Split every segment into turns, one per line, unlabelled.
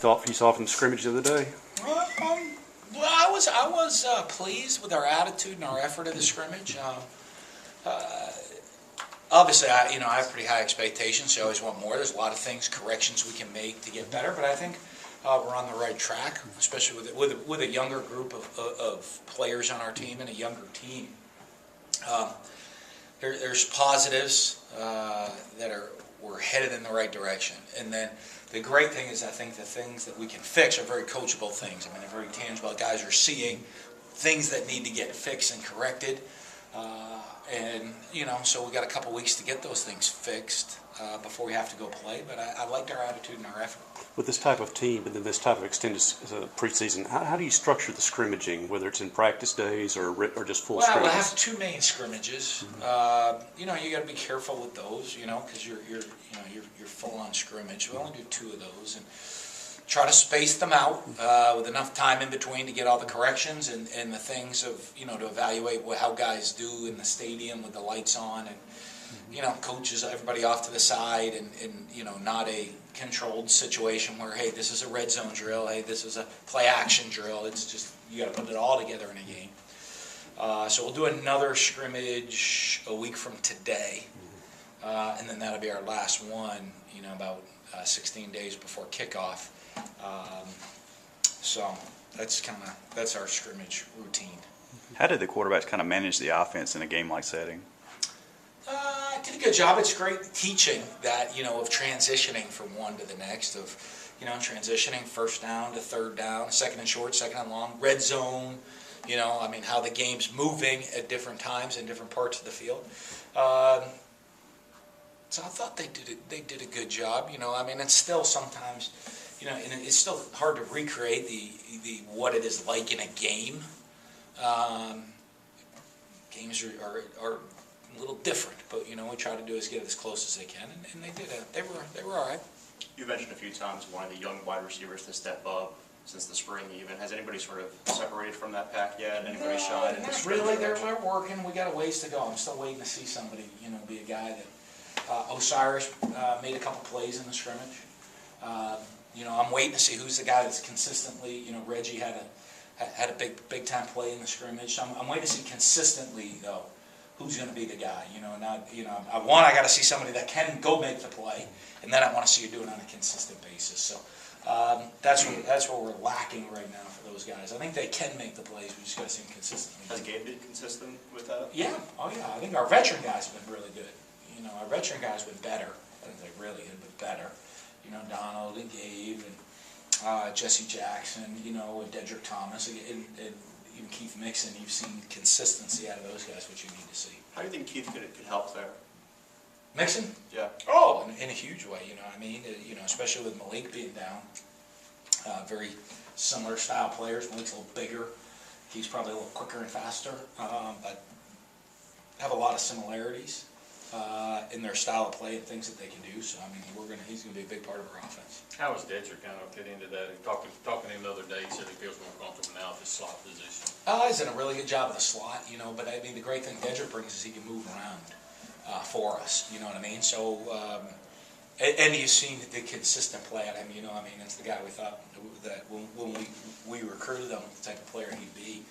you saw from the scrimmage the other day?
Well, I was pleased with our attitude and our effort of the scrimmage. Obviously, I have pretty high expectations. So I always want more. There's a lot of things, corrections we can make to get better, but I think we're on the right track, especially with a younger group of players on our team and a younger team. There's positives that we're headed in the right direction, and then the great thing is I think the things that we can fix are very coachable things. I mean, they're very tangible. Guys are seeing things that need to get fixed and corrected. And, so we got a couple weeks to get those things fixed before we have to go play. But I liked our attitude and our effort.
With this type of team and then this type of extended preseason, how do you structure the scrimmaging, whether it's in practice days or just full scrimmages?
Well, we'll have two main scrimmages. Mm-hmm. You got to be careful with those, because you're full on scrimmage. We only do two of those and try to space them out with enough time in between to get all the corrections and the things of to evaluate how guys do in the stadium with the lights on and coaches everybody off to the side and not a controlled situation where, hey, this is a red zone drill, hey, this is a play action drill. It's just you got to put it all together in a game. So we'll do another scrimmage a week from today, and then that'll be our last one. About 16 days before kickoff. So that's our scrimmage routine.
How did the quarterbacks kind of manage the offense in a game-like setting?
Did a good job. It's great teaching that, of transitioning from one to the next, of, transitioning first down to third down, second and short, second and long, red zone, how the game's moving at different times in different parts of the field. So I thought they did a good job. It's still sometimes, and it's still hard to recreate the what it is like in a game. Games are a little different, but we try to do is get it as close as they can, and they did. They were all right.
You mentioned a few times one of the young wide receivers to step up since the spring. Even has anybody sort of separated from that pack yet? Anybody shot?
Not really. They're working. We got a ways to go. I'm still waiting to see somebody, be a guy that. Osiris made a couple plays in the scrimmage. I'm waiting to see who's the guy that's consistently. Reggie had a big time play in the scrimmage. So I'm waiting to see consistently though who's going to be the guy. I got to see somebody that can go make the play, and then I want to see you do it on a consistent basis. So that's what we're lacking right now for those guys. I think they can make the plays. We just got to see them consistently.
Has Gabe been consistent with that?
Yeah. Oh yeah. I think our veteran guys have been really good. Our veteran guys have been better. I think they really have been better. Donald and Gabe and Jesse Jackson, and Dedrick Thomas, and even Keith Mixon. You've seen consistency out of those guys, which you need to see.
How do you think Keith could help there?
Mixon?
Yeah.
Oh, in a huge way. Especially with Malik being down. Very similar style players. Malik's a little bigger. He's probably a little quicker and faster, but have a lot of similarities. In their style of play and things that they can do. So he's gonna be a big part of our offense.
How was Dedrick kind of fit into that? Talking to him the other day, he said he feels more comfortable now at the slot position.
He's done a really good job of the slot, but the great thing Dedrick brings is he can move around for us. You know what I mean? So and you've seen the consistent play at him. It's the guy we thought that when we recruited him, the type of player he'd be.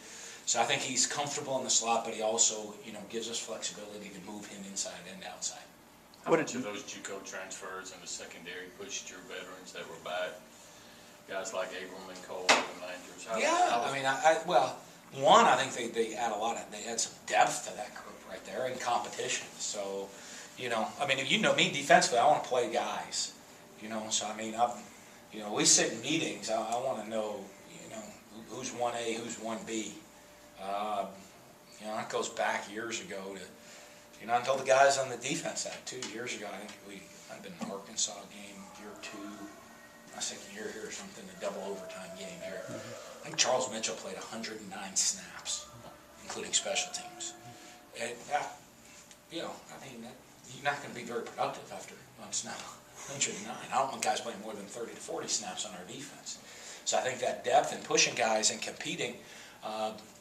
So I think he's comfortable in the slot, but he also, gives us flexibility to move him inside and outside.
How much of those JUCO transfers in the secondary pushed your veterans that were back? Guys like Abram and Cole and Landers.
I think they add a lot of, they add some depth to that group right there in competition. So, if me defensively, I want to play guys, so we sit in meetings, I want to know, who's 1A, who's 1B. It goes back years ago to, until the guys on the defense side. 2 years ago, I think I've been in Arkansas game year 2, my second year here or something, a double overtime game here. I think Charles Mitchell played 109 snaps, including special teams. And you're not going to be very productive after on snap 109. I don't want guys playing more than 30 to 40 snaps on our defense. So I think that depth and pushing guys and competing.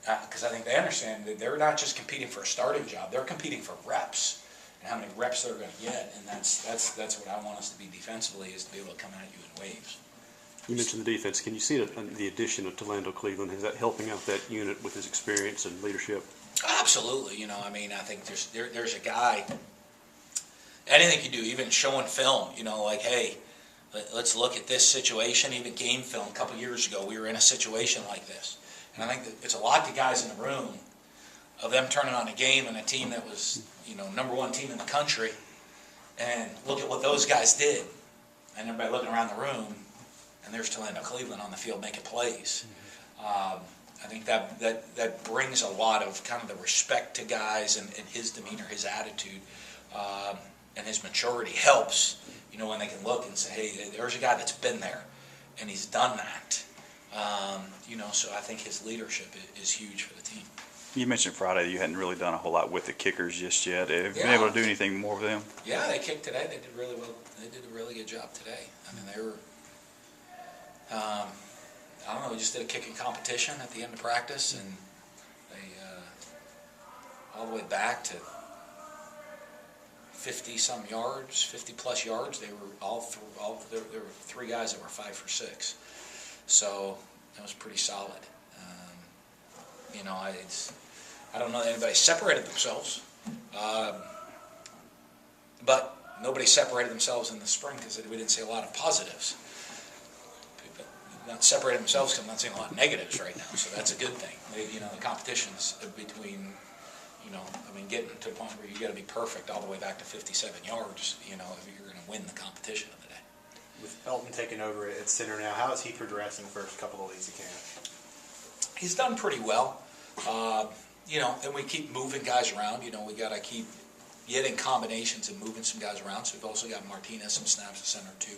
Because I think they understand that they're not just competing for a starting job; they're competing for reps and how many reps they're going to get. And that's what I want us to be defensively, is to be able to come at you in waves.
You mentioned the defense. Can you see the addition of Lando Cleveland? Is that helping out that unit with his experience and leadership?
Absolutely. You know, I mean, I think there's a guy, anything you do, even showing film, you know, like, hey, let's look at this situation, even game film. A couple years ago, we were in a situation like this. And I think that it's a lot to guys in the room of them turning on a game and a team that was, you know, #1 team in the country. And look at what those guys did. And everybody looking around the room, and there's Lando Cleveland on the field making plays. I think that brings a lot of kind of the respect to guys, and his demeanor, his attitude, and his maturity helps, you know, when they can look and say, hey, there's a guy that's been there, and he's done that. You know, so I think his leadership is huge for the team.
You mentioned Friday you hadn't really done a whole lot with the kickers just yet. Have you been
Yeah.
able to do anything more with them?
Yeah, they kicked today. They did really well. They did a really good job today. I mean, they were, I don't know, we just did a kicking competition at the end of practice, and they, all the way back to 50-some yards, 50-plus yards, they were there were 3 guys that were 5 for 6. So that was pretty solid. You know, I don't know that anybody separated themselves, but nobody separated themselves in the spring because we didn't see a lot of positives. People not separated themselves because I'm not seeing a lot of negatives right now, so that's a good thing. You know, the competition's between, you know, I mean, getting to a point where you got to be perfect all the way back to 57 yards, you know, if you're going to win the competition of the day.
With Elton taking over at center now, how has he progressed in the first couple of weeks of camp?
He's done pretty well. You know, and we keep moving guys around. You know, we got to keep getting combinations and moving some guys around. So we've also got Martinez some snaps at center too.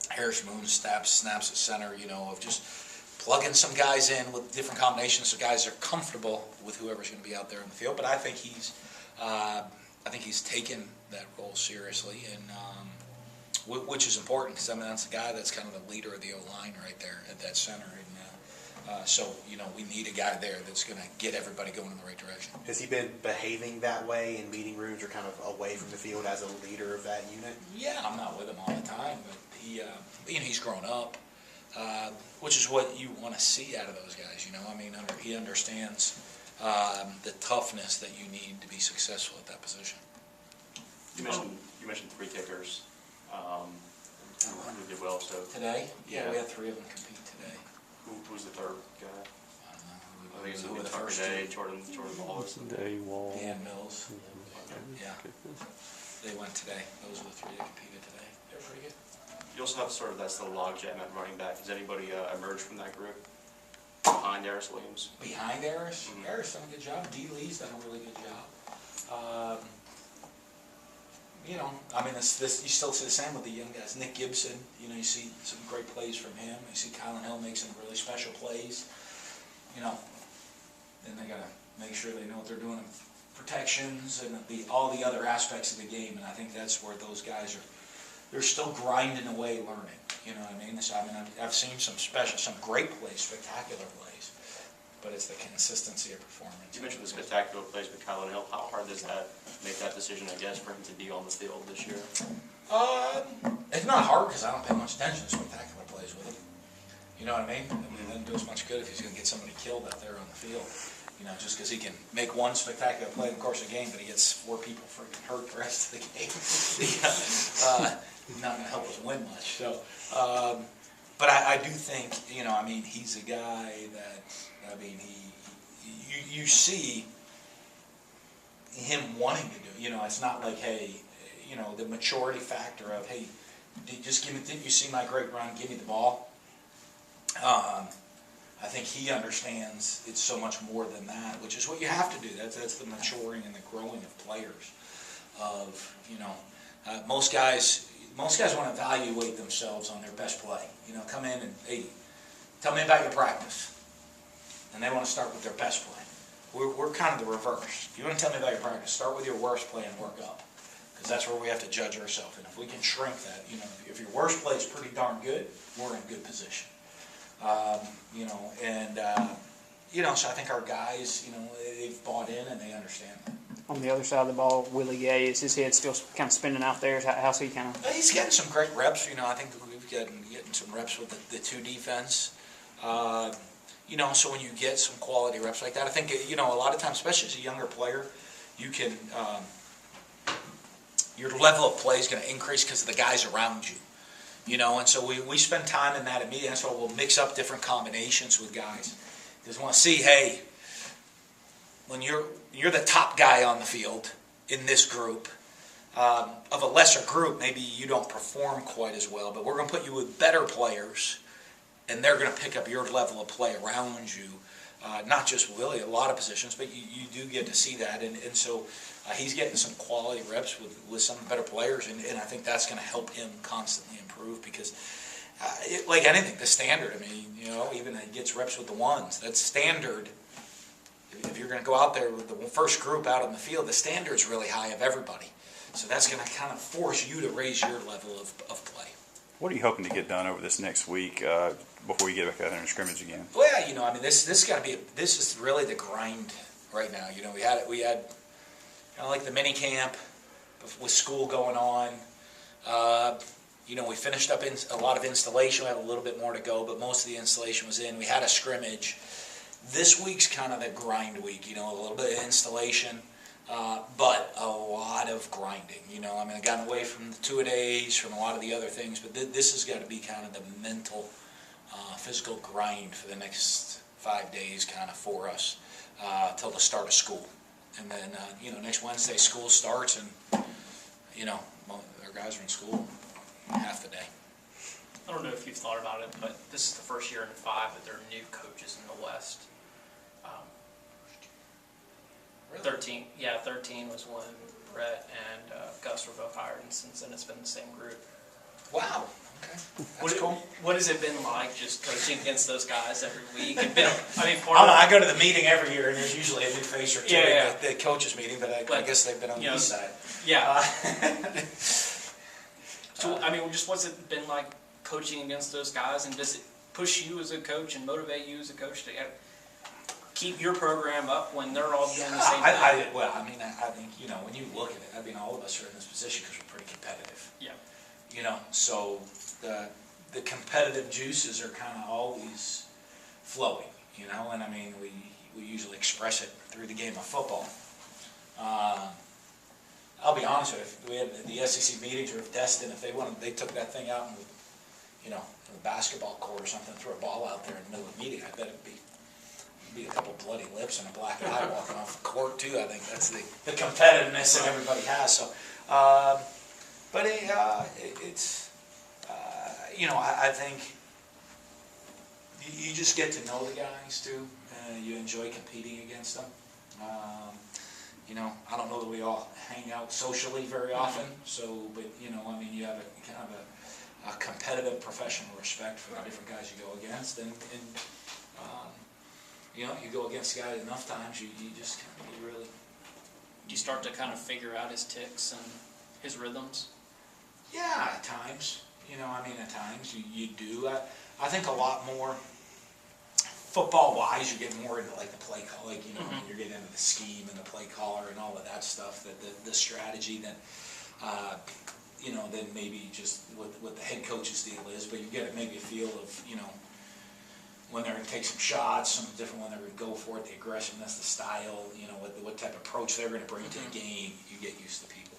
Harris Moon snaps at center. You know, of just plugging some guys in with different combinations so guys are comfortable with whoever's going to be out there in the field. But I think he's taken that role seriously, and which is important because I mean that's the guy that's kind of the leader of the O-line right there at that center. And so you know we need a guy there that's going to get everybody going in the right direction.
Has he been behaving that way in meeting rooms or kind of away from the field as a leader of that unit?
Yeah, I'm not with him all the time, but he, you know, he's grown up, which is what you want to see out of those guys. You know, I mean, he understands the toughness that you need to be successful at that position.
You mentioned 3 kickers. Who did well, so.
Today? Yeah,
Yeah.
we had 3 of them compete today.
Who was the third guy?
I don't know.
I think it's
Who were the
Tucker
first
Day,
2?
Jordan Wallace.
Day, Wall.
Dan Mills. Yeah,
Okay.
they went today. Those were the 3 that competed today. They were pretty good.
You also have sort of that's the logjam at running back. Has anybody emerged from that group behind Harris Williams?
Behind Harris,
Mhm.
Harris done a good job. D. Lee's done a really good job. You know, I mean, you still see the same with the young guys. Nick Gibson, you know, you see some great plays from him. You see Kylan Hill make some really special plays. You know, then they got to make sure they know what they're doing in protections and all the other aspects of the game. And I think that's where those guys they're still grinding away learning. You know what I mean? So, I mean, I've seen some great plays, spectacular plays, but it's the consistency of performance.
You mentioned the spectacular plays with Kylan Hill. How hard does that make that decision, I guess, for him to be on the field this year?
It's not hard because I don't pay much attention to spectacular plays with him. You know what I mean? I mean, it doesn't do us much good if he's going to get somebody killed out there on the field. You know, just because he can make one spectacular play in the course of the game, but he gets 4 people freaking hurt the rest of the game. Not going to help us win much. So, but I do think, you know, I mean, he's a guy that, I mean, you see him wanting to do it. You know, it's not like, hey, you know, the maturity factor of, hey, didn't you see my great run, give me the ball? I think he understands it's so much more than that, which is what you have to do. That's the maturing and the growing of players. Of, you know, most guys want to evaluate themselves on their best play. You know, come in and, hey, tell me about your practice. And they want to start with their best play. We're kind of the reverse. If you want to tell me about your practice, start with your worst play and work up. Because that's where we have to judge ourselves. And if we can shrink that, you know, if your worst play is pretty darn good, we're in good position. You know, and, you know, so I think our guys, you know, they've bought in and they understand that.
On the other side of the ball, Willie Gay, is his head still kind of spinning out there? How's he kind of?
He's getting some great reps. You know, I think we've getting some reps with the two defense. You know, so when you get some quality reps like that, I think, you know, a lot of times, especially as a younger player, you can, your level of play is going to increase because of the guys around you. You know, and so we spend time in that immediately. That's why we'll mix up different combinations with guys. Because we want to see, hey, when you're the top guy on the field in this group, of a lesser group, maybe you don't perform quite as well, but we're going to put you with better players, and they're going to pick up your level of play around you. Not just Willie, a lot of positions, but you do get to see that. And so he's getting some quality reps with some better players, and I think that's going to help him constantly improve because, like anything, the standard, I mean, you know, even he gets reps with the ones. That's standard. If you're going to go out there with the first group out on the field, the standard's really high of everybody. So that's going to kind of force you to raise your level of play.
What are you hoping to get done over this next week before you get back out there and scrimmage again?
Well, you know, I mean, this is really the grind right now. You know, we had kind of like the mini camp with school going on. You know, we finished up a lot of installation. We have a little bit more to go, but most of the installation was in. We had a scrimmage. This week's kind of the grind week. You know, a little bit of installation. But a lot of grinding, you know. I mean, I've gotten away from the two-a-days, from a lot of the other things, but this has got to be kind of the mental, physical grind for the next 5 days kind of for us till the start of school. And then, you know, next Wednesday school starts and, you know, our guys are in school half the day.
I don't know if you've thought about it, but this is the first year in 5 that there are new coaches in the West. 13 was when Brett and Gus were both hired, and since then it's been the same group.
Wow. Okay. That's cool.
What has it been like just coaching against those guys every week? I mean,
I go to the meeting every year, and there's usually a new face or two
Yeah.
at the coaches meeting, but I guess they've been on the east side.
Yeah. So, I mean, just what's it been like coaching against those guys, and does it push you as a coach and motivate you as a coach to keep your program up when they're all doing the same thing?
I think, you know, when you look at it, I mean, all of us are in this position because we're pretty competitive.
Yeah.
You know, so the competitive juices are kind of always flowing, you know, and I mean, we usually express it through the game of football. I'll be honest with you, we had the SEC meetings with Destin, if they took that thing out and, you know, in the basketball court or something, throw a ball out there in the middle of the meeting, I bet it'd be a couple bloody lips and a black eye walking off the court too. I think that's the competitiveness that everybody has. So, but it's you know, I think you just get to know the guys too. You enjoy competing against them. You know, I don't know that we all hang out socially very often. So, but you know, I mean, you have a kind of a competitive professional respect for the different guys you go against, and you know, you go against the guy enough times, you just kind of really...
Do you start to kind of figure out his ticks and his rhythms?
Yeah, at times. You know, I mean, at times you do. I think a lot more, football-wise, you get more into, like, the play call. Like, you know, you're getting into the scheme and the play caller and all of that stuff, the strategy that, you know, than maybe just what the head coach's deal is. But you get maybe a feel of, you know, when they're going to take some shots, some different when they're going to go for it, the aggressiveness, the style, you know, what type of approach they're going to bring to the game, you get used to people.